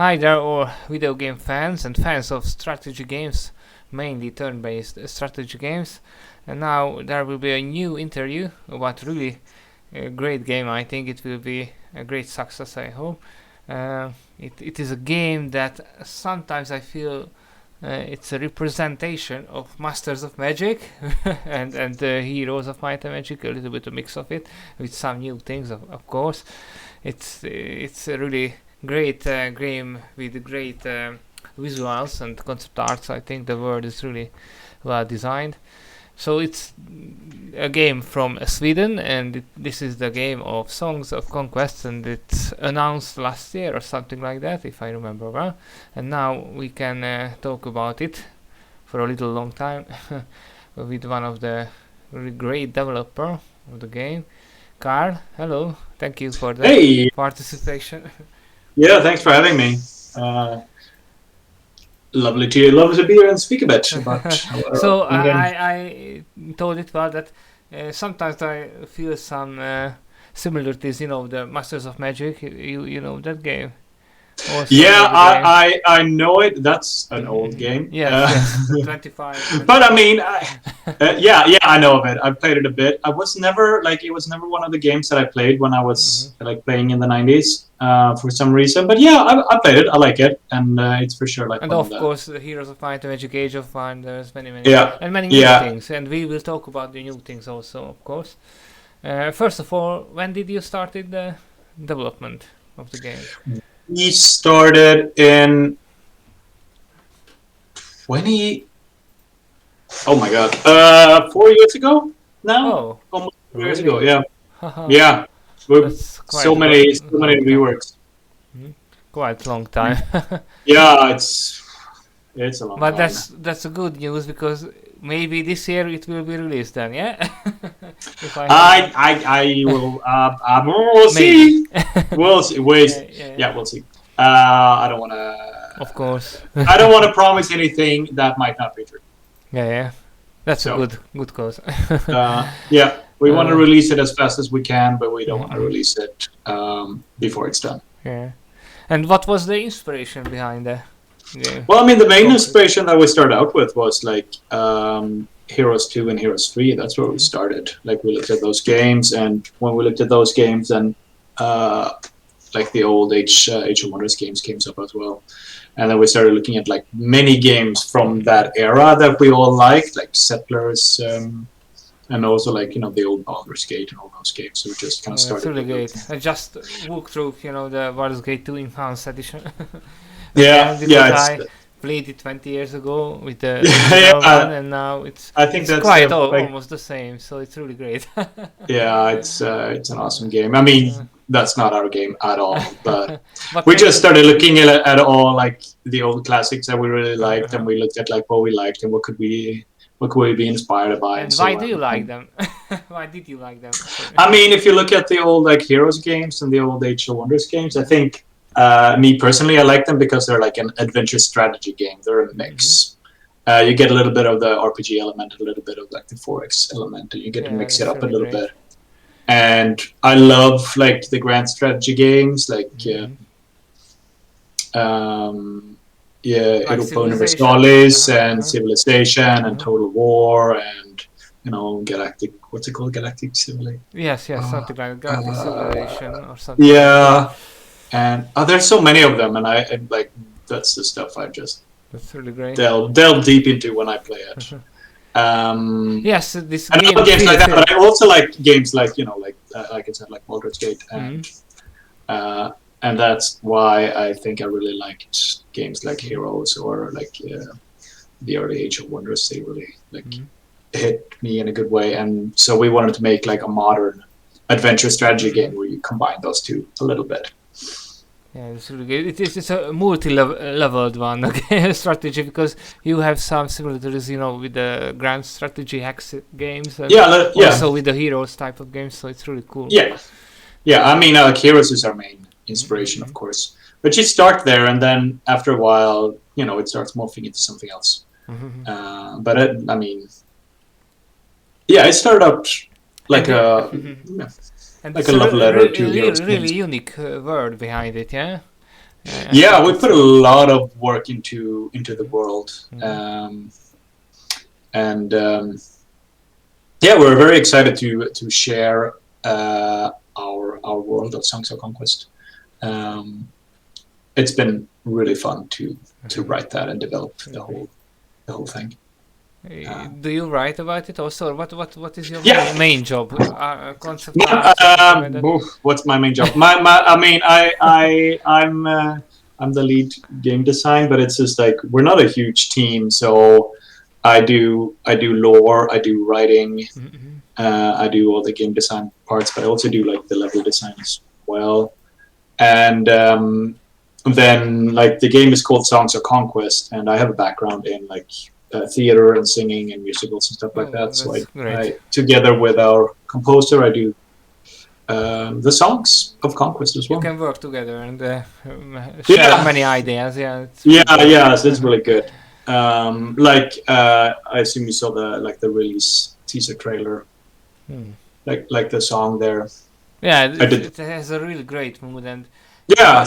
Hi there, all video game fans and fans of strategy games, mainly turn-based strategy games. And now there will be a new interview about really a great game. I think it will be a great success, I hope. It is a game that sometimes I feel it's a representation of Masters of Magic and Heroes of Might and Magic, a little bit of mix of it with some new things, of course. It's a really great game with great visuals and concept arts. I think the world is really well designed. So it's a game from Sweden, and this is the game of Songs of Conquest, and it's announced last year or something like that, if I remember well. And now we can talk about it for a little long time with one of the really great developer of the game, Carl. Hello, thank you for the Hey, participation. yeah, thanks for having me. Lovely to be here and speak a bit about So our game. I told it well that sometimes I feel some similarities, the Masters of Magic. You know that game, also Yeah, with the game. I know it. That's an old game. Yes, yes, 25, But I 25. mean, yeah, I know of it. I've played it a bit. I was never like it was never one of the games that I played when I was like playing in the 90s for some reason. But yeah, I played it. I like it, and it's for sure like And one of of the course, the Heroes of Might and Magic, Age of Wonders, yeah many new yeah. things. And we will talk about the new things also, of course. First of all, when did you started the development of the game? We started in 20. Oh my god. 4 years ago now? Oh, Almost 4 years ago, really? yeah. Haha. Yeah. We're That's so quite a many so many long time. reworks. Quite long time. Yeah, it's a long But time. that's a good news because maybe this year it will be released then, yeah? If I I heard I I will we'll maybe. see. We'll see. Wait. Yeah. Yeah, we'll see. I don't wanna Of course. I don't wanna promise anything that might not be true. Yeah. That's a So good cause. yeah, we want to uh, release it as fast as we can, but we don't want to mhm, release it before it's done. yeah. And what was the inspiration behind the game? Well, I mean, the main Concrete. inspiration that we started out with was like Heroes 2 and Heroes 3. That's where we Mhm. started. Like, we looked at those games, and when we looked at those games, then like the old Age of Wonders games came up as well. And then we started looking at like many games from that era that we all liked, like Settlers, and also like the old Baldur's Gate and all those games. So we just kind of Oh, it's started really with great. those. I just walked through, the Baldur's Gate 2 Enhanced Edition Yeah, again yeah, because it's I played it 20 years ago with the yeah, original one, and now it's I think it's that's quite like almost the same. So it's really great. yeah, it's an Uh, awesome game. I mean, uh, that's not our game at all, but but we just maybe. started looking at all like the old classics that we really liked, and Uh-huh. we looked at like what we liked and what could we be inspired by and And why so do you on. like And them? Why did you like them? Sorry. I mean, if you look at the old like Heroes games and the old Age of Wonders games, I think me personally, I like them because they're like an adventure strategy game. They're a Hmm. mix. You get a little bit of the RPG element, a little bit of like the 4X element, and you get to Yeah, mix it that's up a really little great. bit. And I love like the grand strategy games, like Hmm. yeah, Like Europa Civilization. Universalis Uh-huh, and uh-huh, Civilization and uh-huh. Total War and Galactic. What's it called? Galactic Civilization. Yes, Uh, something like Galactic Civilization uh, or something like that. yeah, and there's so many of them, and I like that's the stuff I just That's really great. delve deep into when I play it. Yes, this And I game love games like feels that, it. but I also like games like I said, like Baldur's Gate, Hmm. uh, and that's why I think I really liked games like Heroes or like the early Age of Wonders. They really like Hmm. hit me in a good way, and so we wanted to make like a modern adventure strategy Hmm. game where you combine those two a little bit. Yeah, it's really good. It's a multi-leveled one, okay, strategy because you have some similarities, with the grand strategy hex games and Yeah, yeah, also with the heroes type of games. So it's really cool. yeah, yeah. I mean, like Heroes is our main inspiration, Mm-hmm. of course, but you start there, and then after a while, it starts morphing into something else. Mm-hmm. But I mean, yeah, it started out And like a mhm. And like it's a a love letter to really Heroes really games. unique word behind it, yeah. Yeah, we put a lot of work into the world, and yeah, we're very excited to share our world of Songs of Conquest. It's been really fun to write that and develop the whole thing. Do you write about it also? Or what is your Yeah. main job? Concept. What's my main job? I mean, I'm the lead game design, but it's just like we're not a huge team, so I do lore, I do writing, I do all the game design parts, but I also do like the level design as well. And then like the game is called Songs of Conquest, and I have a background in like theater and singing and musicals and stuff like that. So I together with our composer, I do the Songs of Conquest as well. You can work together and share many ideas. Yeah. So it's really good. I assume you saw the release teaser trailer, like the song there. Yeah, it has a really great mood, and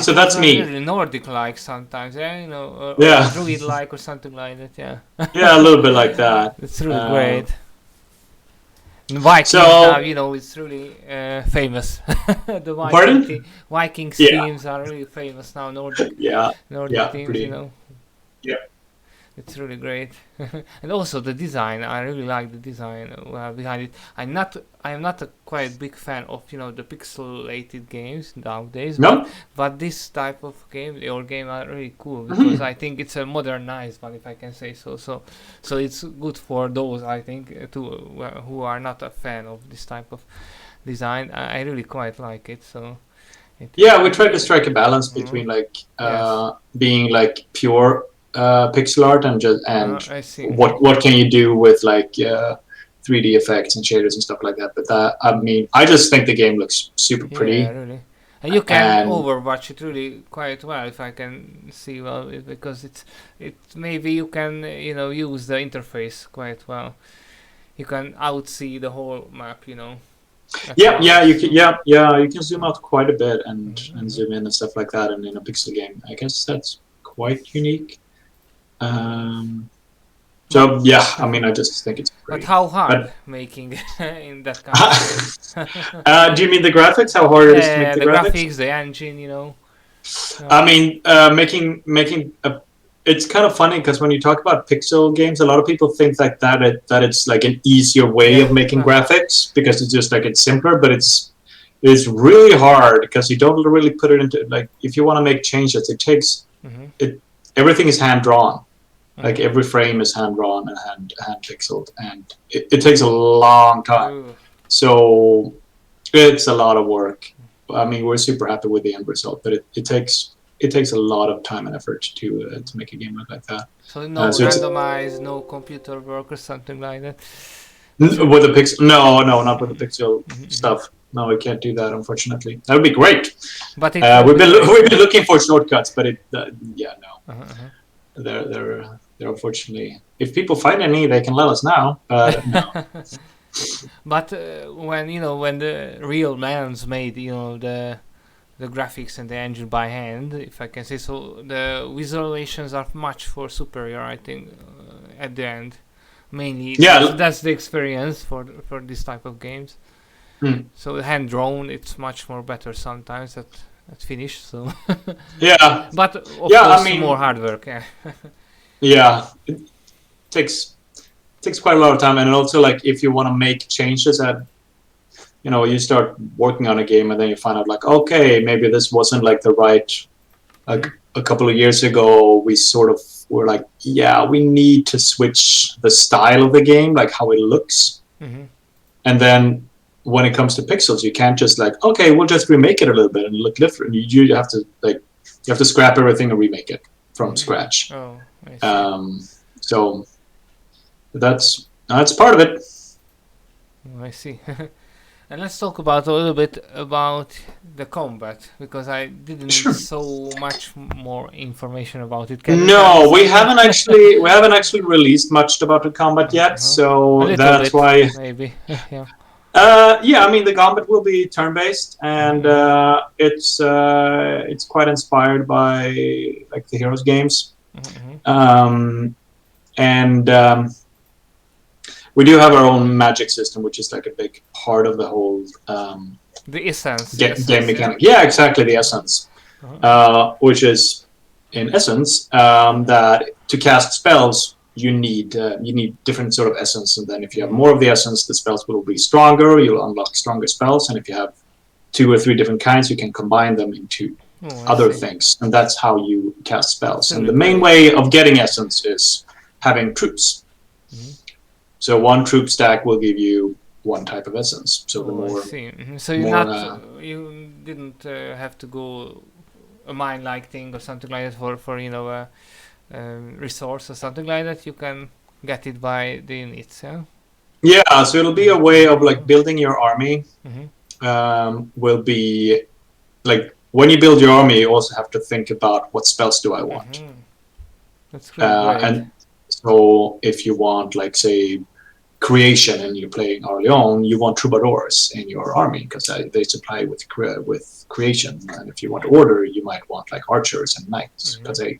so that's me. Really Nordic-like sometimes, or Druid-like or something like that. Yeah, a little bit like that. It's really great. And Vikings now, it's really famous. The Vikings teams are really famous now. Nordic teams, Yeah. It's really great. And also the design, I really like the design behind it. I am not a quite big fan of the pixelated games nowadays. No. But this type of game, your game, are really cool because I think it's a modernized one, if I can say so. So it's good for those, I think, who are not a fan of this type of design. I really quite like it. So. We try to strike a balance between being like pure pixel art and what can you do with like 3D effects and shaders and stuff like that. But I just think the game looks super pretty. Yeah, really. And you can Overwatch it really quite well, if I can see well, because it maybe you can use the interface quite well. You can outsee the whole map. You can zoom out quite a bit and zoom in and stuff like that. And in a pixel game, I guess that's quite unique. I mean, I just think it's great. But how hard making in that kind of do you mean the graphics? How hard it is to make the graphics? The engine, I mean, making it's kind of funny because when you talk about pixel games, a lot of people think like that it's like an easier way of making graphics because it's just like it's simpler, but it's really hard because you don't really put it into like if you want to make changes, it takes everything is hand drawn. Like every frame is hand drawn and hand pixeled, and it takes a long time. So it's a lot of work. I mean, we're super happy with the end result, but it takes a lot of time and effort to make a game look like that. So no randomized, no computer work or something like that. With the pixel? No, not with the pixel stuff. No, we can't do that, unfortunately. That would be great. But we've been looking for shortcuts, but no. They're unfortunately. If people find any, they can let us know. No. But when the real man's made the graphics and the engine by hand, if I can say so, the visualizations are much more superior, I think, at the end. Mainly, that's the experience for this type of games. So hand drawn, it's much more better sometimes at finish. So but of course, I mean, more hard work. It takes quite a lot of time, and also like if you want to make changes you start working on a game and then you find out like, okay, maybe this wasn't like the right. Like a couple of years ago, we sort of were like, we need to switch the style of the game, like how it looks, and then when it comes to pixels, you can't just like, okay, we'll just remake it a little bit and look different. You have to scrap everything and remake it from scratch. Oh, I see. So that's part of it. Oh, I see. And let's talk about a little bit about the combat, because I didn't need so much more information about it. We haven't actually released much about the combat yet, so that's why. Maybe. Yeah, I mean the combat will be turn-based, and it's quite inspired by like the Heroes games, and we do have our own magic system, which is like a big part of the whole the essence, game mechanic. Yeah, exactly, the essence, which is in essence that to cast spells you need different sort of essence, and then if you have more of the essence, the spells will be stronger. You'll unlock stronger spells, and if you have 2 or 3 different kinds, you can combine them into other things, and that's how you cast spells. And the main way of getting essence is having troops. So one troop stack will give you one type of essence. So the more, so you didn't have to go a mine-like thing or something like that for resource or something like that. You can get it by the units. Yeah, so it'll be a way of like building your army. Will be like when you build your army, you also have to think about what spells do I want. That's great. And so if you want, like, say, creation and you're playing Orleans, you want troubadours in your army because they supply with creation. And if you want order, you might want like archers and knights because they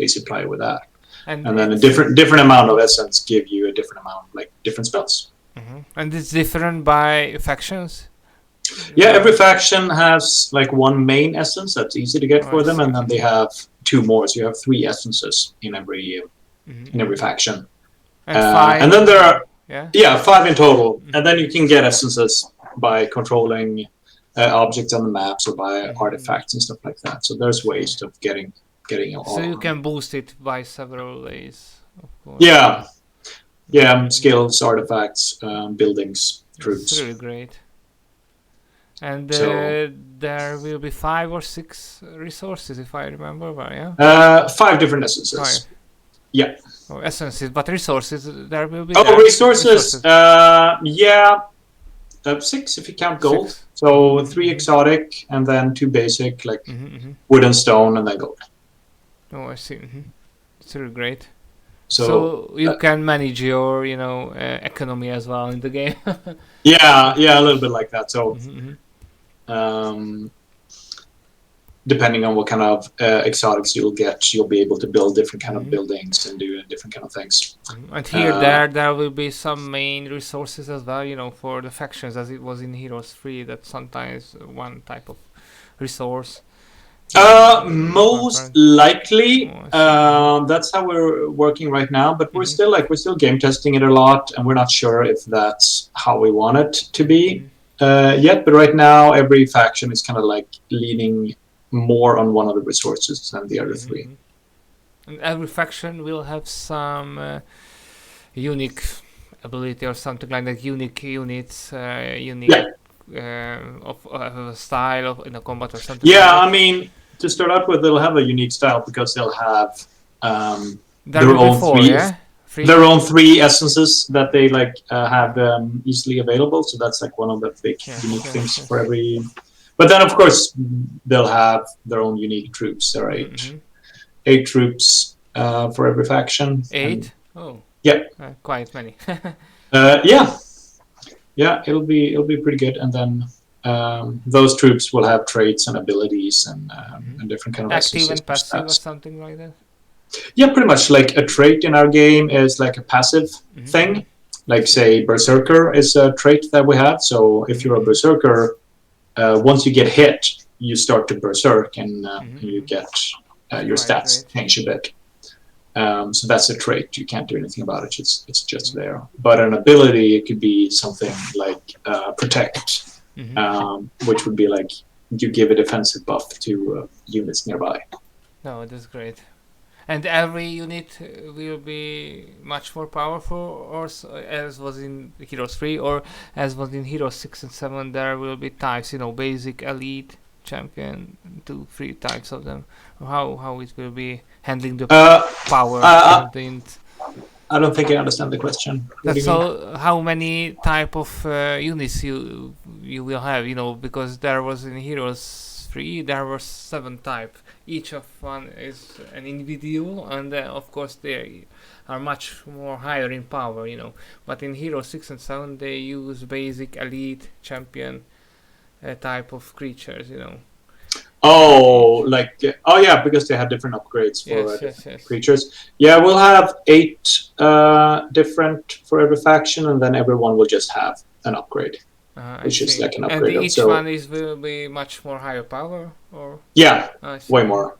supply with that. And then a different amount of essence give you a different amount, like different spells. And it's different by factions? Yeah, every faction has like one main essence that's easy to get for them, and then they have 2 more. So you have 3 essences in every faction. And 5. And then there are 5 in total. And then you can get essences by controlling objects on the maps or by artifacts and stuff like that. So there's ways of getting all. So you can boost it by several ways, of course. Yeah, skills, artifacts, buildings, troops. It's really great. And there will be 5 or 6 resources, if I remember well, 5 different essences. 5. Yeah. Oh, essences, but resources, there will be... resources. 6 if you count gold. 6. So 3 exotic, and then 2 basic, like wood and stone, and then gold. Oh, I see. It's really great. So you can manage your, economy as well in the game. yeah, a little bit like that. So, depending on what kind of exotics you'll get, you'll be able to build different kind of buildings and do different kind of things. And here, there will be some main resources as well, for the factions, as it was in Heroes 3, that sometimes one type of resource. Most likely, that's how we're working right now. But we're still game testing it a lot, and we're not sure if that's how we want it to be yet. But right now, every faction is kind of like leaning more on one of the resources than the other 3. And every faction will have some unique ability or something like that. Unique units, unique. Of a style in a combat or something. Yeah, like I mean, to start out with, they'll have a unique style because they'll have their own 3 essences that they have easily available. So that's like one of the big unique things for every. But then, of course, they'll have their own unique troops. There are 8 troops for every faction. 8? Oh. Yeah. Quite many. Yeah, it'll be pretty good, and then those troops will have traits and abilities and different kind of active and passive or something like that. Yeah, pretty much. Like a trait in our game is like a passive thing. Like say Berserker is a trait that we have. So if you're a Berserker, once you get hit, you start to Berserk, and you get your stats change a bit. So that's a trait. You can't do anything about it. It's just there. But an ability, it could be something like Protect, which would be like you give a defensive buff to units nearby. No, that's great. And every unit will be much more powerful, or as was in Heroes 3, or as was in Heroes 6 and 7, there will be types, basic, elite, champion, 2-3 types of them. How it will be handling the power of the unit. I don't think I understand the question. So how many type of units you will have, because there was in Heroes 3, there were 7 types. Each of one is an individual, and of course they are much more higher in power, But in Hero 6 and 7, they use basic, elite, champion type of creatures, Oh, yeah, because they have different upgrades for yes. creatures. Yeah, we'll have 8 different for every faction, and then everyone will just have an upgrade, which is like an upgrade. And each one will be much more higher power, or yeah, way more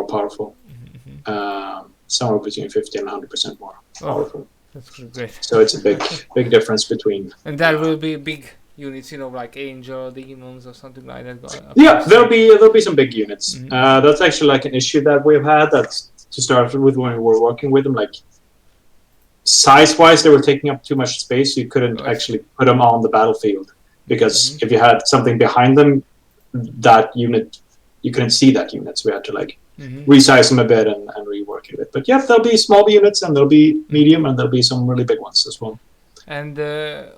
powerful. Somewhere between 50 and 100% more powerful. That's great. So it's a big difference between. And there will be big units, like angel, demons, or something like that. Yeah, there'll be some big units. That's actually like an issue that we've had. That's to start with when we were working with them. Like size-wise, they were taking up too much space. You couldn't actually put them on the battlefield because if you had something behind them, that unit, you couldn't see that unit. So we had to resize them a bit and rework it a bit. But yeah, there'll be small units and there'll be medium and there'll be some really big ones as well. And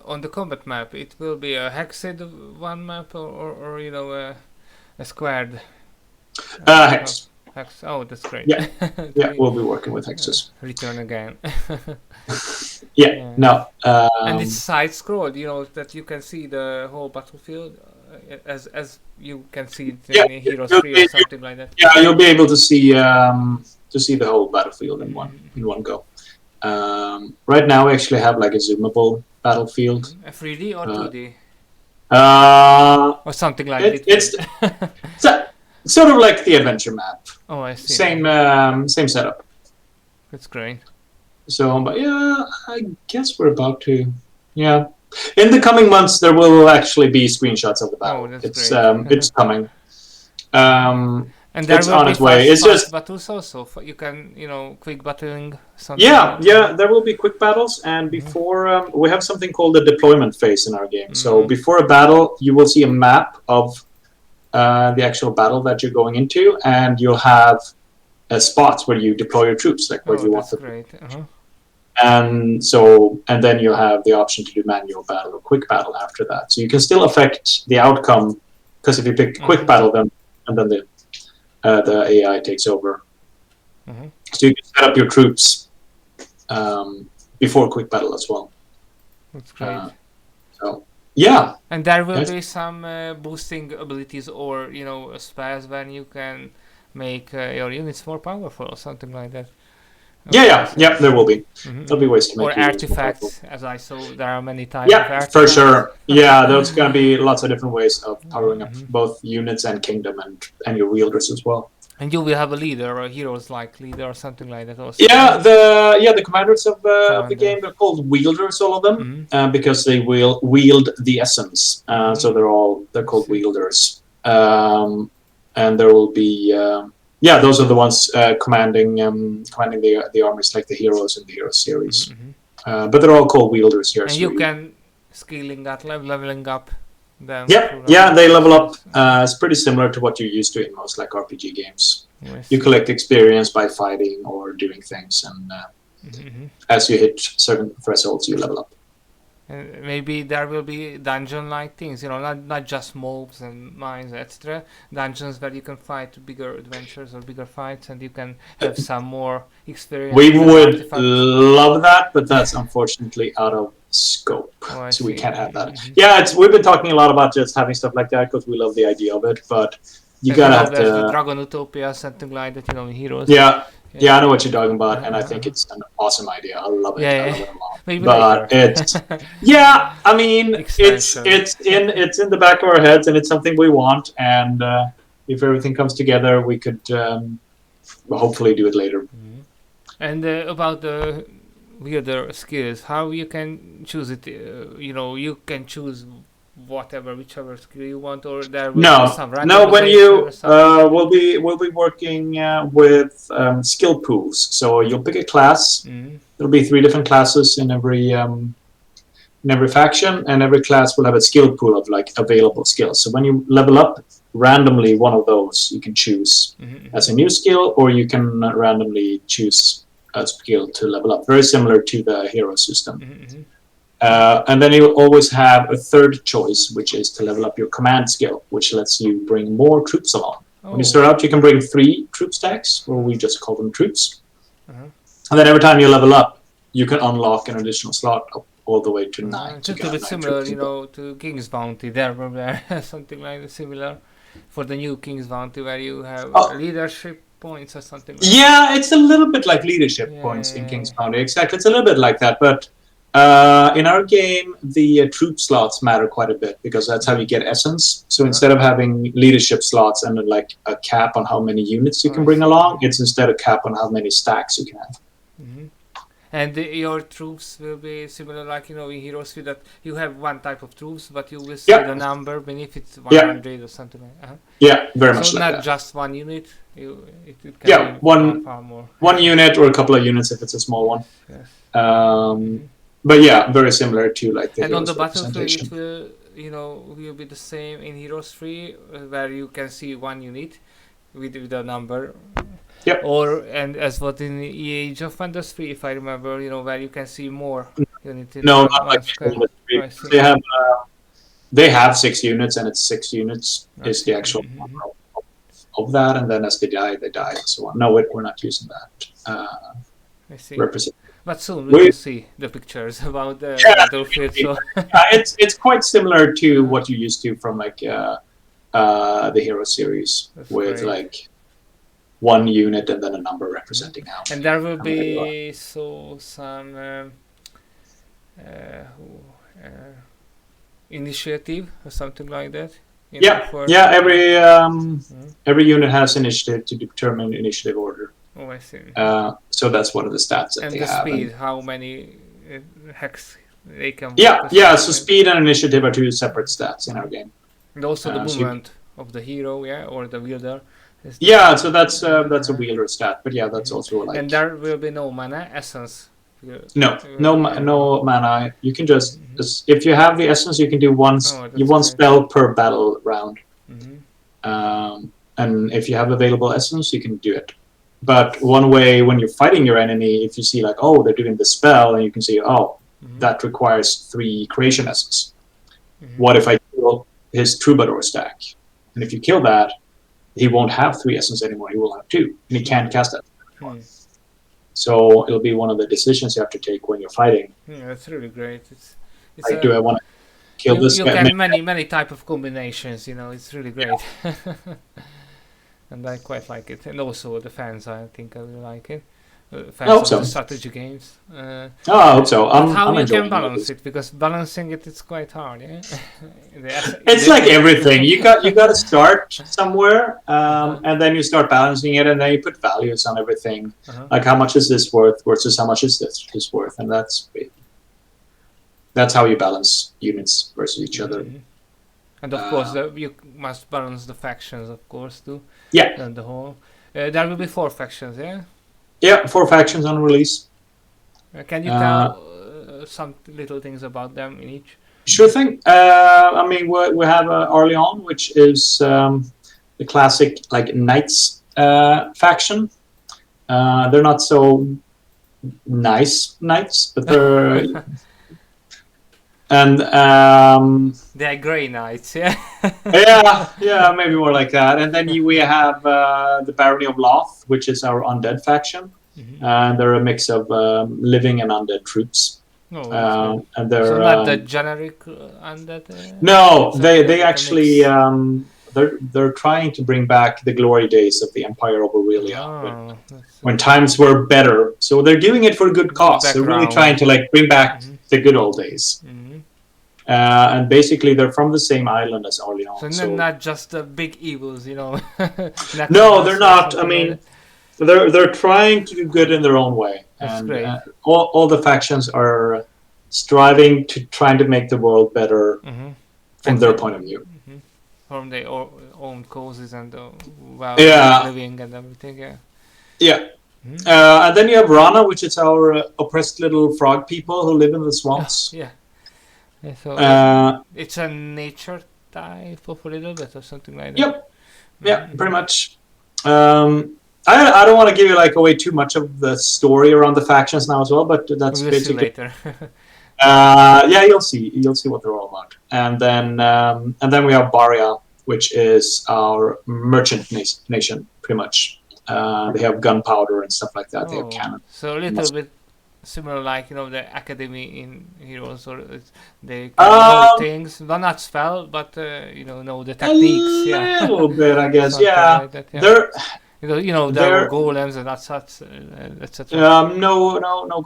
on the combat map, it will be a hexed one map or a squared? Hex. Hex. Oh, that's great. Yeah, yeah, we'll be working with hexes. Return again. No. And it's side-scrolled, that you can see the whole battlefield as you can see it in Heroes 3 or something like that. Yeah, you'll be able to see the whole battlefield in one go. Right now, we actually have like a zoomable battlefield. A 3D or 2D? Or something like it. It's sort of like the adventure map. Oh, I see. Same setup. That's great. So, but yeah, I guess we're about to. Yeah, in the coming months, there will actually be screenshots of the battle. Oh, that's great. It's coming. And there it's will on be its way. It's just battles also. You can, quick battling. Something yeah. There will be quick battles, and before we have something called the deployment phase in our game. So before a battle, you will see a map of the actual battle that you're going into, and you'll have spots where you deploy your troops, like where you want to. Great. And then you have the option to do manual battle or quick battle after that. So you can still affect the outcome, because if you pick quick battle, then the AI takes over. So you can set up your troops before quick battle as well. That's great. Yeah. And there will be some boosting abilities or spells when you can make your units more powerful or something like that. Yeah, there will be. There'll be ways to make or artifacts, as I saw. There are many types of artifacts. For sure. Yeah, there's going to be lots of different ways of powering up both units and kingdom and your wielders as well. And you will have a leader or a heroes-like leader or something like that also. Yeah, the commanders of the game, they're called wielders, all of them, because they will wield the essence. So they're called wielders. And there will be those are the ones commanding the armies, like the heroes in the Heroes series. But they're all called wielders here. And you can leveling up them. Yeah, they level up. It's pretty similar to what you're used to in most like RPG games. Yes. You collect experience by fighting or doing things, and as you hit certain thresholds, you level up. Maybe there will be dungeon-like things, not just mobs and mines, etc. Dungeons where you can fight bigger adventures or bigger fights, and you can have some more experience. We would love that, but that's unfortunately out of scope, so we can't have that. Yeah, we've been talking a lot about just having stuff like that because we love the idea of it, but you gotta have to. Dragon Utopia, something like that, in Heroes. Yeah, I know what you're talking about, and I think it's an awesome idea. I love it. I love it a lot. Maybe but it's I mean, it's in the back of our heads, and it's something we want. And if everything comes together, we could hopefully do it later. And about the wielder skills, how you can choose it? You can choose whichever skill you want, or there will be some randomization. When you we'll be working with skill pools. So you'll pick a class. There'll be 3 different classes in every faction, and every class will have a skill pool of like available skills. So when you level up, randomly one of those you can choose as a new skill, or you can randomly choose a skill to level up. Very similar to the hero system. And then you always have a third choice, which is to level up your command skill, which lets you bring more troops along. When you start out, you can bring 3 troop stacks, or we just call them troops. And then every time you level up, you can unlock an additional slot all the way to 9. It's a little bit similar, to King's Bounty. There something like similar for the new King's Bounty, where you have leadership points or something like that. It's a little bit like leadership points in King's Bounty. Exactly, it's a little bit like that, but in our game, the troop slots matter quite a bit because that's how you get essence. So instead of having leadership slots and like a cap on how many units you can bring along, it's instead a cap on how many stacks you can have. And your troops will be similar, like in Heroes 3, that you have one type of troops, but you will see the number beneath it's 100 or something like that. Yeah, very much like that. So not just one unit. It can be far more. One unit or a couple of units if it's a small one. Yes. But yeah, very similar to like the and Heroes on the battlefield, it will be the same in Heroes 3, where you can see one unit with a number. Yep. And as what in Age of Wonders 3, if I remember, where you can see more units. No, not like they have 6 units, and it's 6 units is the actual number of that, and then as they die, and so on. No, we're not using that. I see. But soon we will see the pictures about the battlefield. So. It's quite similar to what you used to from like the Hero series. That's with great. Like one unit and then a number representing how. And there will be some initiative or something like that. Every unit has initiative to determine initiative order. Oh, I see. So that's one of the stats that they have. And the speed, how many hex they can. So speed and initiative are 2 separate stats in our game. And also the movement of the hero, or the wielder. So that's a wielder stat, but that's also like. And there will be no mana essence. No mana. You can just if you have the essence, you can do one spell per battle round. And if you have available essence, you can do it. But one way when you're fighting your enemy, if you see like, they're doing the spell, and you can see, that requires 3 creation essence. What if I kill his troubadour stack? And if you kill that, he won't have 3 essence anymore. He will have 2, and he can't cast that. So it'll be one of the decisions you have to take when you're fighting. That's really great. It's like, do I want to kill this guy? You can many type of combinations. It's really great. And I quite like it, and also the fans. I think I really like it. Fans of the strategy games. I hope so. How you can balance it? Because balancing it's quite hard. Yeah. It's like everything. You got to start somewhere, and then you start balancing it, and then you put values on everything. Like how much is this worth versus how much is this worth, and that's how you balance units versus each other. And of course, you must balance the factions, of course, too. Yeah. And the whole. There will be 4 factions, yeah? Yeah, 4 factions on release. Can you tell some little things about them in each? Sure thing. We have Orleans, which is the classic like knights faction. They're not so nice knights, but they're... And they're grey knights, yeah. Maybe more like that. And then we have the Barony of Loth, which is our undead faction, and they're a mix of living and undead troops. And they're so not the generic undead. No, they actually they're trying to bring back the glory days of the Empire of Aurelia, when times were better. So they're doing it for a good cause. They're really trying to like bring back the good old days. And basically, they're from the same island as Orleans. So not just the big evils, No, they're not. I mean, they're trying to do good in their own way. That's and great. All the factions are striving to trying to make the world better from their point of view. From their own causes and living and everything, And then you have Rana, which is our oppressed little frog people who live in the swamps. So it's a nature type of a little bit or something like that. Yep, pretty much. I don't want to give you like away too much of the story around the factions now as well, but that's we'll basically see later. Yeah, you'll see what they're all about. And then we have Baria, which is our merchant nation, pretty much. They have gunpowder and stuff like that. They have Oh, cannon. so a little Musk- bit similar, like the academy in Heroes, or they can know Um, things, well, not spell, but know the a techniques. Yeah, little bit, I guess. something Yeah, like that. Yeah, they're there were they're golems and that's such, etc. no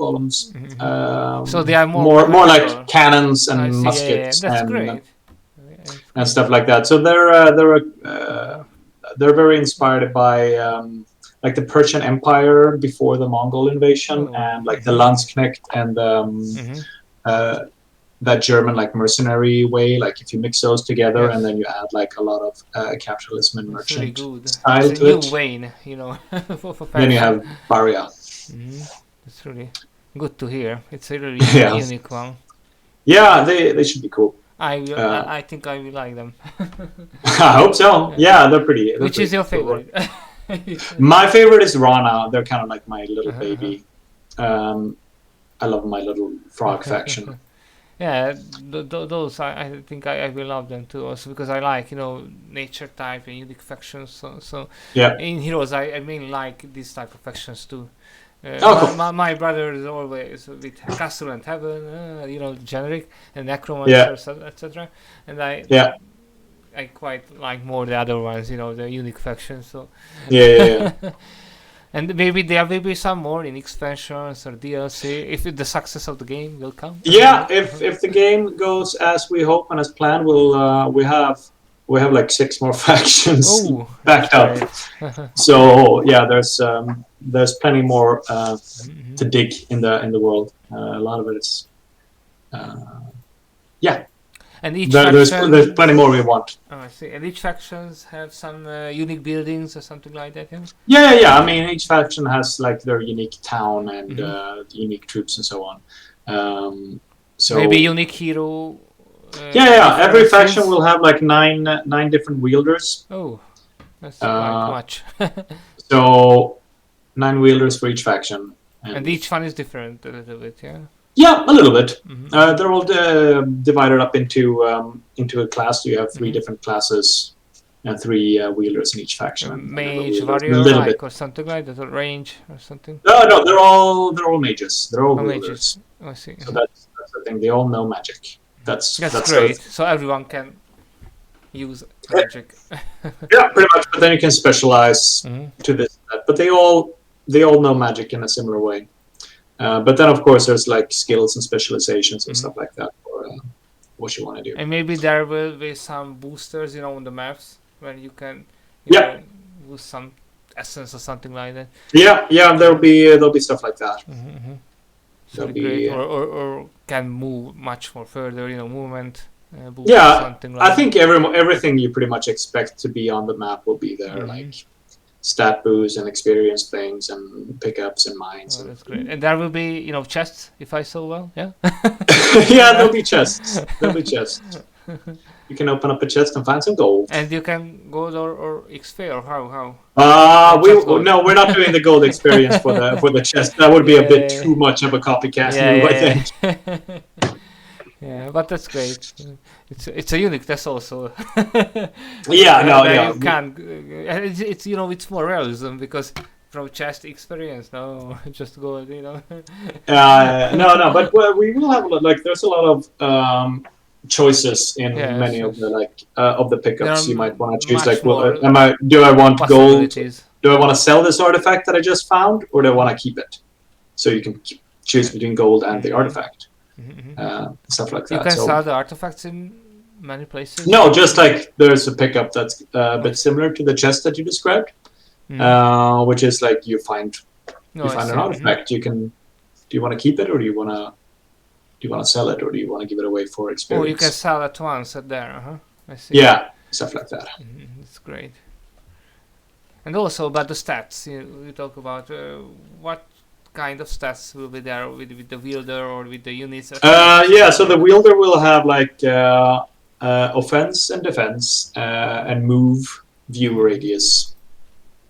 golems. Hmm. So they are more More mechanical. like cannons I and see. Yeah, yeah, muskets that's great. Yeah, it's and great. stuff like that. So they're very inspired by like the Persian Empire before the Mongol invasion, Oh. and like the Landsknecht and Hmm. uh, that German like mercenary way. Like if you mix those together and Yes, then you add like a lot of capitalism and it's really merchant good. It's style a to new it, vein, for then you fashion. have Baria. Hmm. It's really good to hear. It's a really Yeah, unique one. yeah, they should be cool. I think I will like them. I hope so. Yeah. Yeah, they're pretty. They're Which is pretty your cool. favorite? My favorite is Rana. They're kind of like my little Uh-huh. baby. I love my little frog faction. Yeah, those I think I will love them too. Also because I like nature type and unique factions. So Yeah. in Heroes I mainly like these type of factions too. Oh, cool. My brother is always with Castle and Heaven, generic and Yeah. Necromancers, etc. And Yeah. I quite like more the other ones, the unique factions. So Yeah. Yeah. Yeah. and maybe there will be some more in expansions or DLC if the success of the game will come. Yeah. If the game goes as we hope and as planned, we have like 6 more factions Oh, backed that's up. great. So yeah, there's plenty more Mhm. to dig in the world. A lot of it is yeah. And each There's faction, plenty more we want. oh, I see. And each factions have some unique buildings or something like that. Yeah. Yeah. I mean, each faction has like their unique town and Hmm. unique troops and so on. So Maybe unique hero. yeah. Every faction differences. will have like nine different wielders. Oh, that's quite Uh, much. so 9 wielders for each faction. And each one is different a little bit. Yeah. Yeah, a little bit. Hmm. They're all divided up into a class. So you have 3 Hmm. different classes and 3 wielders in each faction. And every Mage, wielder is a warrior, little bit. like or something like that, or range or something. No, they're all mages. They're all Oh, wielders. mages. Oh, I see. So that's the thing. They all know magic. That's That's great. So everyone can use magic. yeah, pretty much. But then you can specialize Hmm. to this and that. But they all know magic in a similar way. But then of course there's like skills and specializations and Hmm. stuff like that for what you want to do. And maybe there will be some boosters, on the maps where you can, Yeah, boost some essence or something like that. yeah. There'll be stuff like that. Mm-hmm. It's There'll really great. be Or can move much more further, movement boost or yeah. something I like think everything you pretty much expect to be on the map will be there, that. like stat boosts and experience things and pickups and mines. Oh, And that's great. And there will be, chests, if I saw well, yeah? yeah, there'll be chests. There'll be chests. You can open up a chest and find some gold. And you can gold or XP or how? We Just gold. no, we're not doing the gold experience for the chest. That would be a bit Yeah. too much of a copycat Yeah, move, I yeah, think. yeah. Yeah, but that's great. It's a unique. That's also. Yeah, no, that yeah. you can. It's it's more realism because from chest experience. No, just go. No, but we will have like there's a lot of choices in Yes, many of yes. the of the There pickups are you might want to choose. much Like, well, more do I want gold? possibilities. Do I want to sell this artifact that I just found, or do I want to keep it? So you can choose between gold and the artifact, stuff like that. You can so, sell the artifacts in many places. no, just like there's a pickup that's a bit similar to the chest that you described, which is like you find No, you I find see. an artifact. You can. Do you want to keep it, or do you want to sell it, or do you want to give it away for experience? Oh, you can sell at once at there. I see. Yeah, stuff like that. That's great. And also about the stats, you talk about what kind of stats will be there with the wielder or with the units. Yeah, so the wielder will have like offense and defense and move, view radius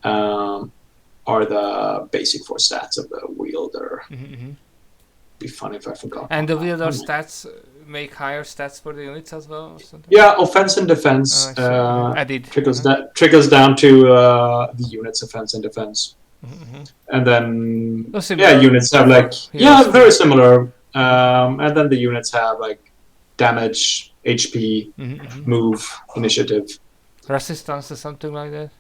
are the basic 4 stats of the wielder. be funny if I forgot. And the wielder stats make higher stats for the units as well, or something? Yeah, offense and defense trickles down to the unit's offense and defense. And then units have like very similar. And then the units have like damage, HP, move, initiative, resistance or something like that.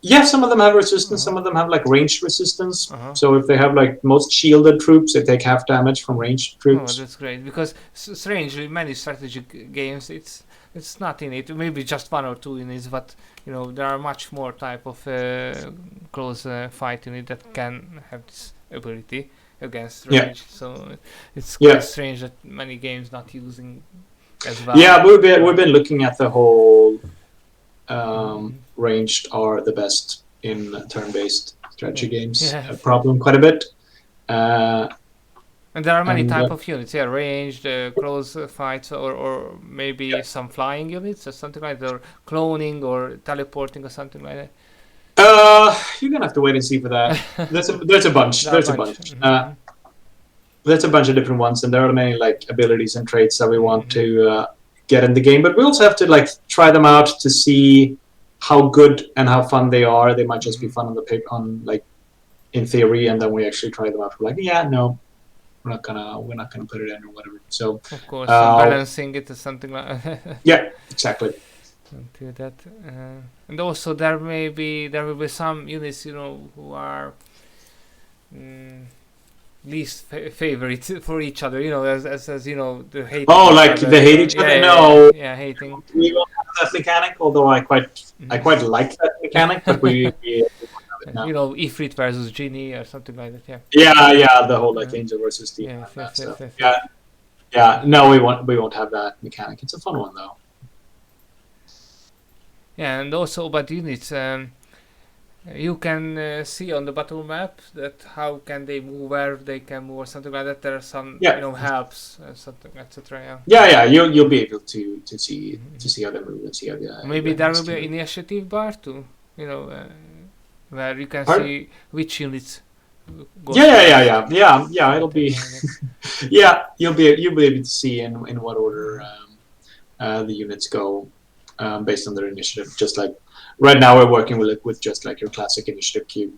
Yeah, some of them have resistance. Some of them have like ranged resistance. So if they have like most shielded troops, they take half damage from ranged troops. Oh, that's great, because strangely many strategic games it's not in it. Maybe just one or two units, but there are much more type of close fight unit that can have this ability against range. So it's quite strange that many games not using as well. Yeah, we've been looking at the whole ranged are the best in turn-based strategy games problem quite a bit. And there are many type of units, ranged, close fights, or maybe some flying units or something like that, or cloning or teleporting or something like that. You're gonna have to wait and see for that. There's a bunch. There's a bunch. There's a bunch of different ones, and there are many like abilities and traits that we want to get in the game. But we also have to like try them out to see how good and how fun they are. They might just be fun on the paper, in theory, and then we actually try them out. We're like, no, we're not gonna put it in or whatever. So of course, balancing it or something like. Yeah, exactly. Do that, and also there will be some units who are least favorite for each other. as the hate. Oh, like they hate each other. No. Yeah, hating. We don't have that mechanic, although I quite like that mechanic, but we won't have it now. Ifrit versus Genie or something like that. Yeah, the whole like Angel versus Demon. Yeah. No, we won't have that mechanic. It's a fun one though. Yeah, and also about units, you can see on the battle map that how can they move, where they can move, or something like that. There are some helps, something, etc. Yeah. You'll be able to see how they move and see how they. Maybe there will be an initiative bar too. Where you can see which units. Yeah. It'll be. You'll be able to see in what order the units go based on their initiative. Just like right now, we're working with just like your classic initiative cube,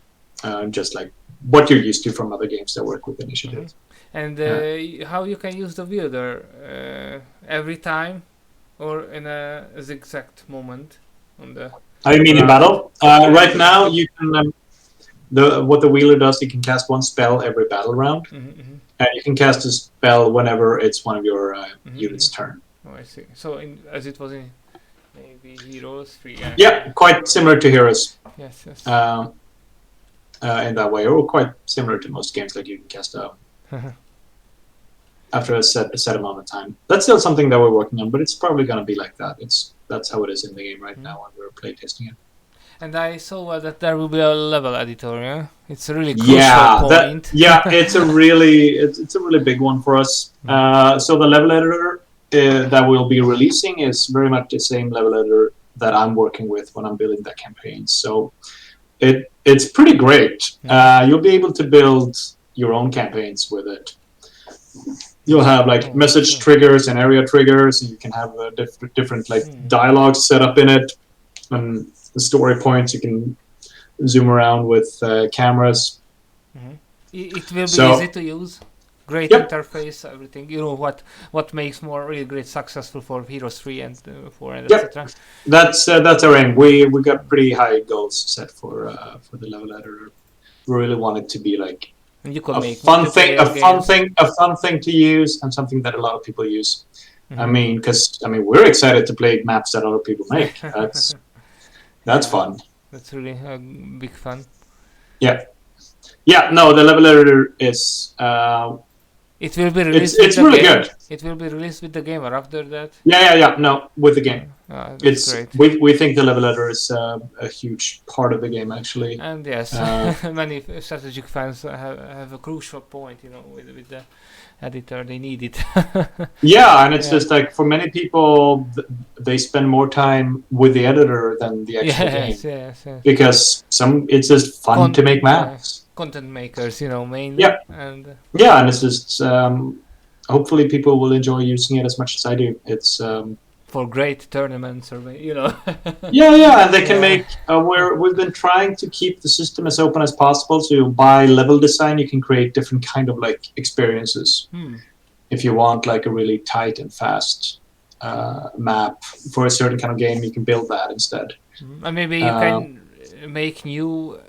just like what you're used to from other games that work with initiative. And how you can use the wielder every time, or in a zigzag moment on the. How you mean in battle? Right now, you can. What the wielder does, you can cast one spell every battle round, and you can cast a spell whenever it's one of your units' turn. Oh, I see. So, as it was in maybe Heroes 3. Yeah, quite similar to Heroes. Yes. In that way, or quite similar to most games, like you can cast after a set amount of time. That's still something that we're working on, but it's probably going to be like that. That's how it is in the game right now when we're playtesting it. And I saw that there will be a level editor. Yeah, it's a really crucial point. It's a really big one for us. So the level editor that we'll be releasing is very much the same level editor that I'm working with when I'm building that campaign. So it's pretty great. You'll be able to build your own campaigns with it. You'll have like message triggers and area triggers, and you can have different like dialogues set up in it, and the story points. You can zoom around with cameras. It will be easy to use. Great interface, everything. What makes really great successful for Heroes 3 and 4 and etc. That's our aim. We got pretty high goals set for the level editor. We really want it to be like and you could make a fun thing to use, and something that a lot of people use. I mean, because we're excited to play maps that other people make. That's fun. That's really big fun. Yeah. No, the level editor is. It will be released. It's really good. It will be released with the game or after that. Yeah. No, with the game. It's great. We think the level editor is a huge part of the game actually. And yes, many strategic fans have a crucial point. With the editor, they need it. And it's just like for many people, they spend more time with the editor than the actual game. Yes. Because it's just fun to make maps. content makers, mainly. Yeah. And Yeah, and it's just hopefully people will enjoy using it as much as I do. It's for great tournaments or yeah, and they can Yeah. make. We've been trying to keep the system as open as possible. So by level design, you can create different kind of like experiences. If you want like a really tight and fast map for a certain kind of game, you can build that instead. And maybe you can make new,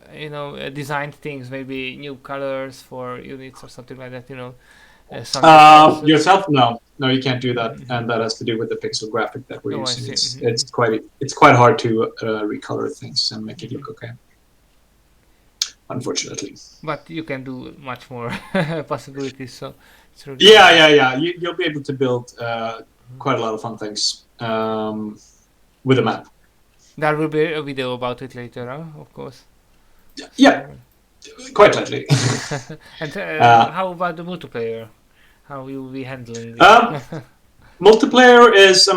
designed things, maybe new colors for units or something like that, some Yourself, no, you can't do that, and that has to do with the pixel graphic that we're Oh, I using. see. It's quite hard to recolor things and make it look okay. Unfortunately. But you can do much more possibilities, so it's really Yeah. You'll be able to build quite a lot of fun things with a map. There will be a video about it later, of course. Yeah, quite likely. And how about the multiplayer? How you will be handling it? Multiplayer is,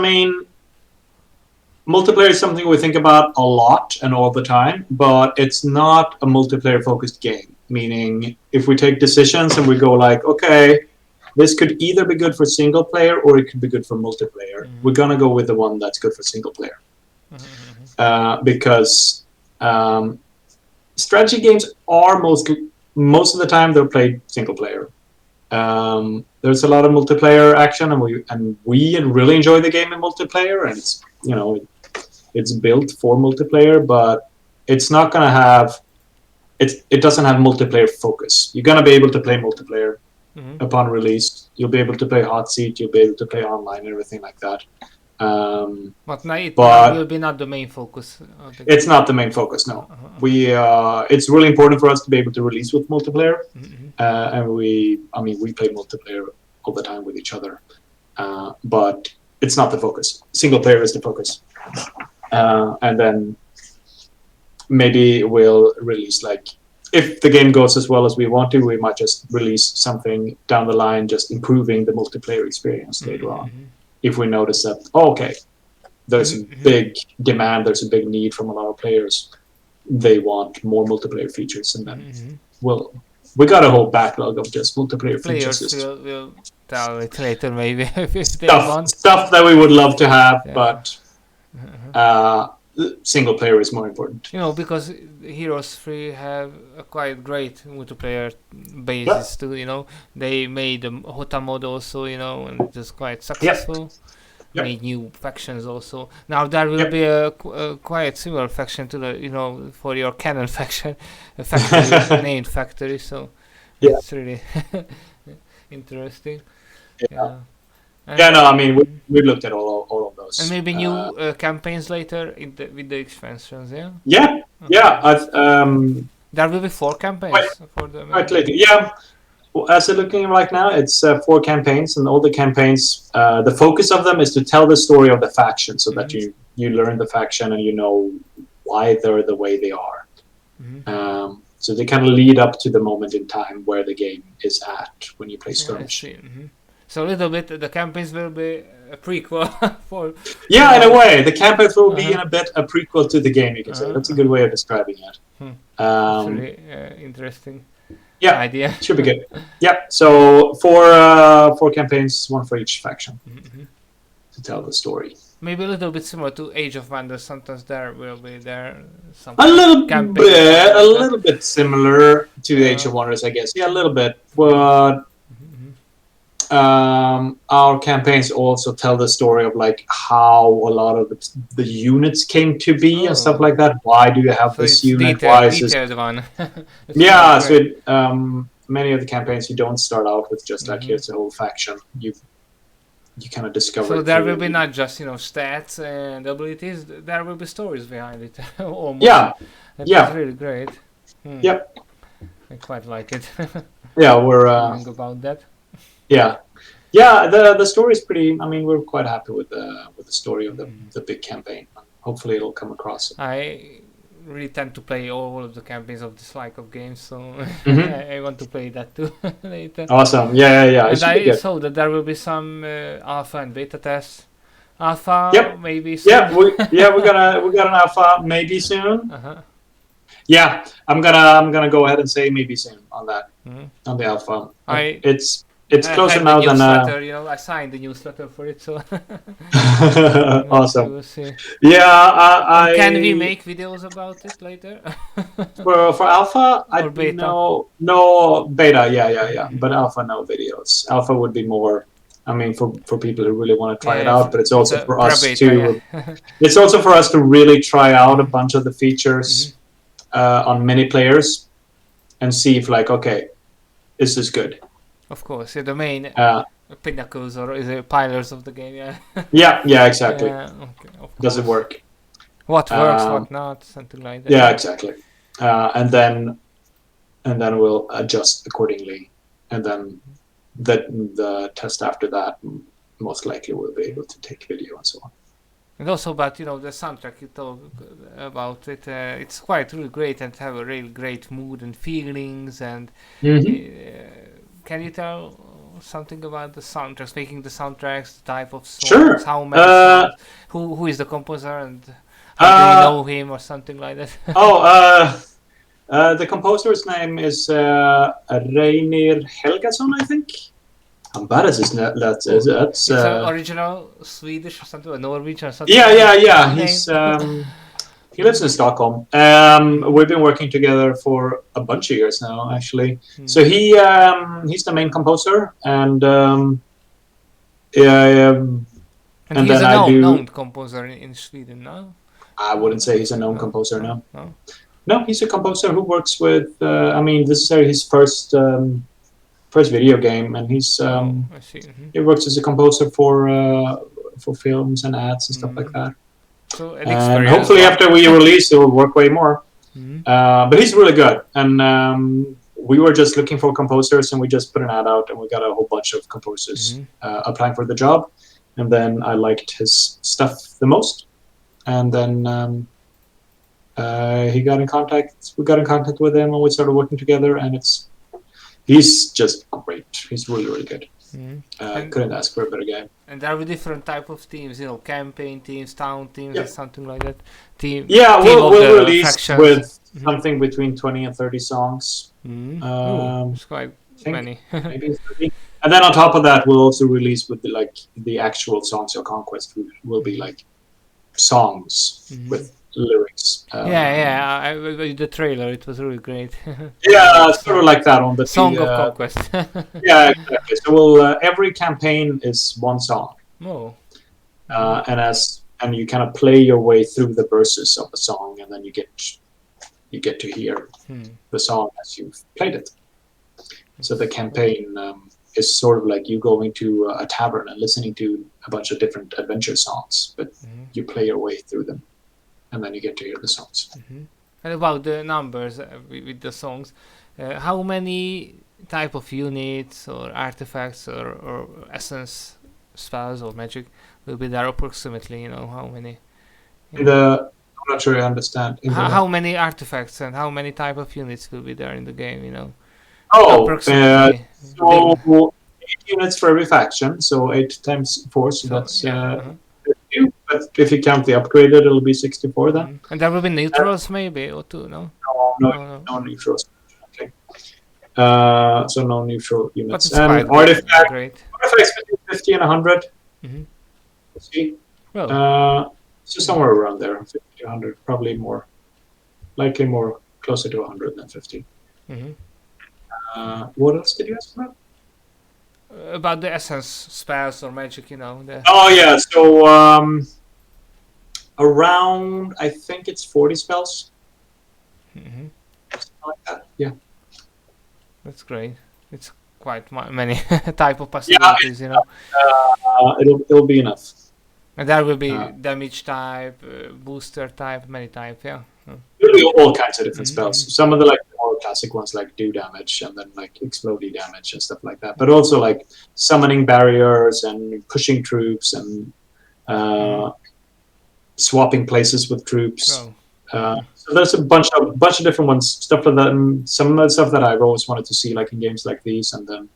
multiplayer is something we think about a lot and all the time, but it's not a multiplayer focused game. Meaning, if we take decisions and we go like, okay, this could either be good for single player or it could be good for multiplayer. We're gonna go with the one that's good for single player. Because strategy games are most of the time they're played single player. There's a lot of multiplayer action, and we really enjoy the game in multiplayer, and it's it's built for multiplayer, but it's not gonna have it doesn't have multiplayer focus. You're gonna be able to play multiplayer upon release. You'll be able to play hot seat. You'll be able to play online and everything like that. But it will be not the main focus. It's not the main focus. No, it's really important for us to be able to release with multiplayer, and we play multiplayer all the time with each other, but it's not the focus. Single player is the focus, and then maybe we'll release if the game goes as well as we want to, we might just release something down the line, just improving the multiplayer experience later on. If we notice that, there's a big demand, there's a big need from a lot of players, they want more multiplayer features, and then we got a whole backlog of just multiplayer features. Will tell it later, maybe if they want stuff that we would love to have, but single player is more important. Because Heroes 3 have a quite great multiplayer basis too. They made a Hota mode also, and it was quite successful. Made new factions also. Now there will be a quite similar faction to the for your Canon faction, a factory named Factory. So it's really interesting. We looked at all of those. And maybe new campaigns later with the expansions, there will be 4 campaigns for the quite later. Yeah, as I'm looking right now, it's 4 campaigns, and all the campaigns, the focus of them is to tell the story of the faction, so that you learn the faction and you know why they're the way they are. So they kind of lead up to the moment in time where the game is at when you play skirmish. So a little bit, the campaigns will be a prequel for... Yeah, in a way. The campaigns will be in a bit a prequel to the game, you can say. That's a good way of describing it. That's really interesting idea. Should be good. Yeah, so 4 campaigns, 1 for each faction to tell the story. Maybe a little bit similar to Age of Wonders. Sometimes there will be some a little bit similar to Age of Wonders, I guess. Yeah, a little bit, but our campaigns also tell the story of how a lot of the units came to be and stuff like that. Why do you have this unit? Why is this? One. Many of the campaigns you don't start out with just here's a whole faction. You kind of discover. So there will be not just stats and abilities. There will be stories behind it. Almost. That's really great. Yep. I quite like it. We're about that. The story is pretty. We're quite happy with the story of the big campaign. Hopefully, it'll come across. I really tend to play all of the campaigns of this like of games, so I want to play that too later. Awesome! Yeah. And I saw that there will be some alpha and beta tests. Alpha, maybe soon. We got an alpha maybe soon. Yeah, I'm gonna go ahead and say maybe soon on that, on the alpha. I It's I closer had the now than newsletter, I signed the newsletter for it, so awesome. we'll see. Yeah, And can we I make videos about it later? for alpha, Or beta? no beta. Yeah. But alpha, no videos. Alpha would be more. I mean, for people who really want to try it Yeah, out, but it's also for us pre-beta, to. yeah. It's also for us to really try out a bunch of the features on many players and see if like, okay, is this good? Of course, yeah, the main Uh, pinnacles or is it pillars of the game, yeah. yeah, exactly. Yeah, okay, of Does it course. work? What works, what not, something like that. Yeah, exactly. And then we'll adjust accordingly, and then the test after that most likely we'll be able to take video and so on. And also about the soundtrack you talk about it. It's quite really great and have a really great mood and feelings. And can you tell something about the soundtracks, making the soundtracks, the type of songs, Sure. how many songs, who is the composer, and how do you know him or something like that? The composer's name is Reynir Helgason, I think. How bad is this? That's It's original Swedish or something, or Norwegian or something. Yeah. He lives in Stockholm. We've been working together for a bunch of years now, actually. So he's the main composer, and and he's a known composer in Sweden, no? I wouldn't say he's a known composer, no. No, he's a composer who works with. I mean, this is his first video game, and he's I see. he works as a composer for films and ads and stuff like that. So and hopefully after we release, he'll work way more. But he's really good, and we were just looking for composers, and we just put an ad out, and we got a whole bunch of composers applying for the job. And then I liked his stuff the most, and then he got in contact. We got in contact with him, and we started working together. And he's just great. He's really, really good. Couldn't ask for a better guy. And there are different type of teams, campaign teams, town teams, or something like that. We'll release factions. With something between 20 and 30 songs. It's quite many. Maybe 30. And then on top of that, we'll also release with the actual Songs of Conquest. Will be like songs with lyrics. The trailer, it was really great. Sort of like that on the Song of Conquest. Yeah, exactly. So every campaign is one song. And you kind of play your way through the verses of the song, and then you get to hear the song as you've played it. So the campaign is sort of like you going to a tavern and listening to a bunch of different adventure songs, but you play your way through them, and then you get to hear the songs. And about the numbers with the songs, how many type of units or artifacts or essence spells or magic will be there approximately? How many? I'm not sure I understand. How many artifacts and how many type of units will be there in the game? So 8 units for every faction, so 8 times 4, so that's 52. But if you count the upgraded, it'll be 64 then. And there will be neutrals maybe, or 2, no? No neutrals. Okay. So no neutral units. And artifacts between 50 and 100. Let's see. So somewhere around there, 50 to 100, probably more. Likely more closer to 100 than 50. What else did you ask about? About the essence spells or magic, So around, I think it's 40 spells. Something like that. Yeah. That's great. It's quite many type of possibilities, It'll be enough. And there will be damage type, booster type, many type, yeah. There'll be all kinds of different spells. Some of the more classic ones like do damage and then like explodey damage and stuff like that. But also like summoning barriers and pushing troops and swapping places with troops. So there's a bunch of different ones. Stuff like that. And some of the stuff that I've always wanted to see, like in games like these, and then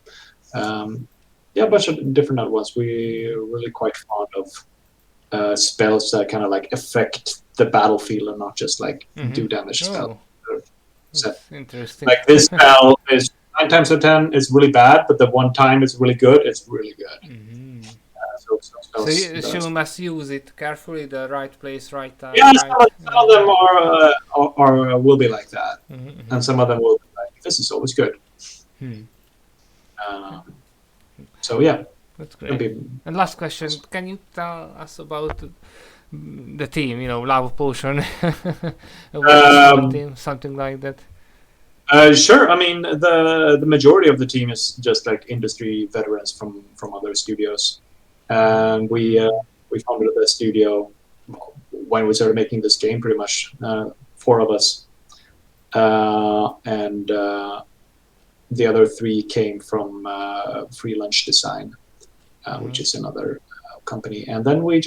a bunch of different other ones. We're really quite fond of spells that kind of like affect the battlefield and not just like do damage spell. Set. Interesting. Like this spell is 9 times out of 10 is really bad, but the one time it's really good, it's really good. So So spells, you must use it carefully, the right place, right time. yeah, Right. some of them are will be like that, and some of them will be like, this is always good. So yeah, That's great. And last question, can you tell us about the team? You know, Lava Potion, team, something like that. Sure. I mean, the majority of the team is just like industry veterans from other studios, and we founded the studio when we started making this game. Pretty much 4 of us, and the other 3 came from Free Lunch Design, which is another company. And then we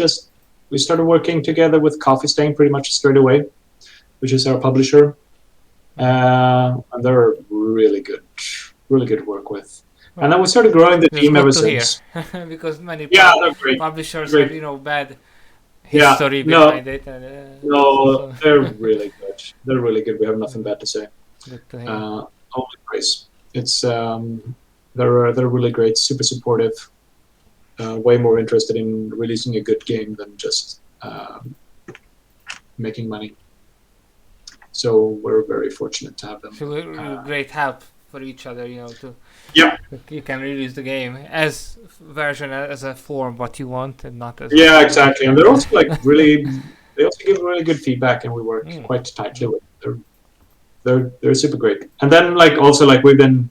started working together with Coffee Stain pretty much straight away, which is our publisher. And they're really good work with. Well, and then we started growing the team ever since. Because many publishers have, bad history behind it. And, no, they're really good. They're really good. We have nothing bad to say. Good to hear. Only praise. It's they're really great, super supportive. Way more interested in releasing a good game than just making money. So we're very fortunate to have them. So we're great help for each other, you know. You can release the game as version as a form what you want, and not as. Yeah, exactly. And they're also like really. They also give really good feedback, and we work quite tightly with them. They're super great. And then like also like we've been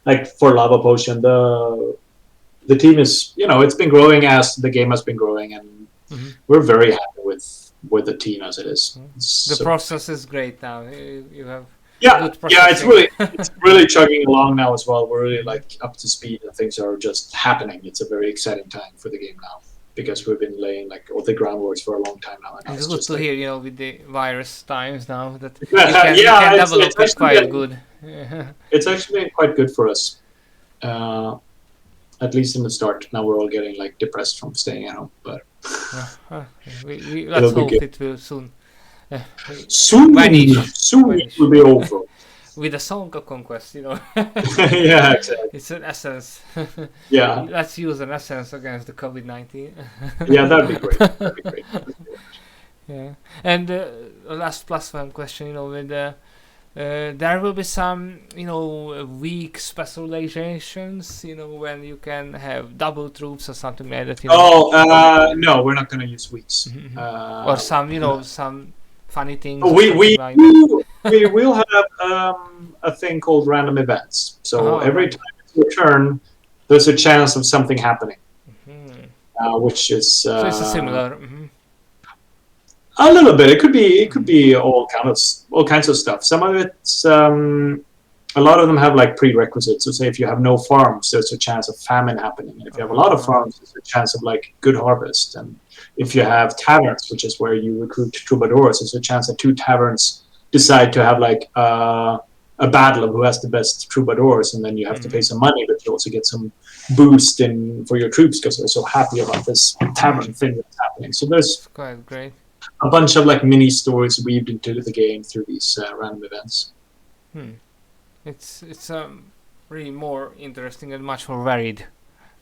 like for Lava Potion, the team is, you know, it's been growing as the game has been growing, and we're very happy with the team as it is. The process is great now. You have it's really chugging along now as well. We're really like up to speed, and things are just happening. It's a very exciting time for the game now, because we've been laying like all the groundwork for a long time now. And it's good to hear, you know, with the virus times now that you can develop it quite good. It's actually been quite good for us, at least in the start. Now we're all getting like depressed from staying at home, but let's hope it will soon. Soon it will be over. With a Song of Conquest, you know. Yeah, exactly. It's an essence. Yeah. Let's use an essence against the COVID-19. Yeah, that'd be great. Yeah. And last plus one question, you know, with there will be some, you know, weak specializations, you know, when you can have double troops or something like that. You know? No, we're not going to use weeks. Or some, you know, some funny things. We will have a thing called random events. So every time it's your turn, there's a chance of something happening, which is so it's a similar. A little bit. It could be all kinds of stuff. Some of it's a lot of them have like prerequisites. So say if you have no farms, there's a chance of famine happening, and if you have a lot of farms, there's a chance of like good harvest. And if you have taverns, which is where you recruit troubadours, there's a chance that 2 taverns decide to have like a battle of who has the best troubadours, and then you have to pay some money, but you also get some boost in for your troops because they're so happy about this tavern thing that's happening. So there's quite great. A bunch of like mini stories weaved into the game through these random events. It's really more interesting and much more varied.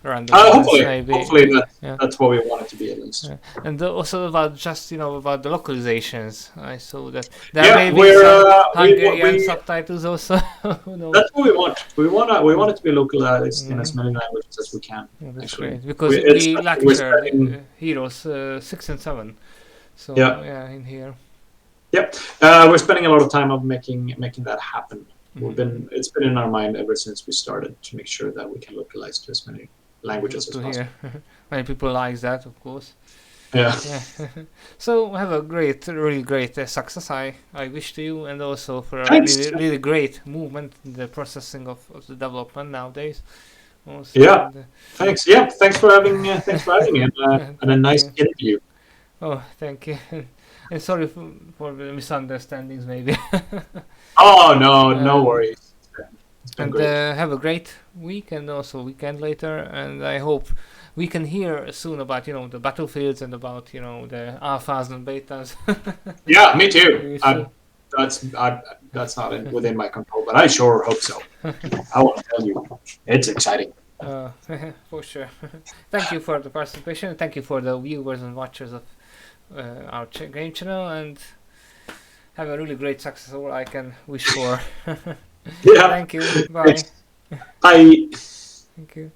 Hopefully that's what we want it to be at least. Yeah. And also about just, you know, about the localizations. I saw that there may be some Hungarian subtitles also. That's what we want. We want it to be localized in as many languages as we can. Yeah, that's great, because we lecture Heroes 6 and 7. So in here. Yep, we're spending a lot of time of making that happen. It's been in our mind ever since we started to make sure that we can localize to as many languages as possible. Many people like that, of course. Yeah. So have a really great success. I wish to you, and also for a really great movement in the processing of the development nowadays. Also, thanks. Yeah, thanks for having me, and a nice interview. Oh, thank you. And sorry for the misunderstandings, maybe. Oh, no worries. It's been great. Have a great week and also weekend later. And I hope we can hear soon about, you know, the battlefields and about, you know, the alphas and betas. Yeah, me too. that's not within my control, but I sure hope so. I want to tell you, it's exciting. For sure. Thank you for the participation. Thank you for the viewers and watchers of our game channel, and have a really great success. All I can wish for. Yeah. Thank you. Bye. Bye. Thank you.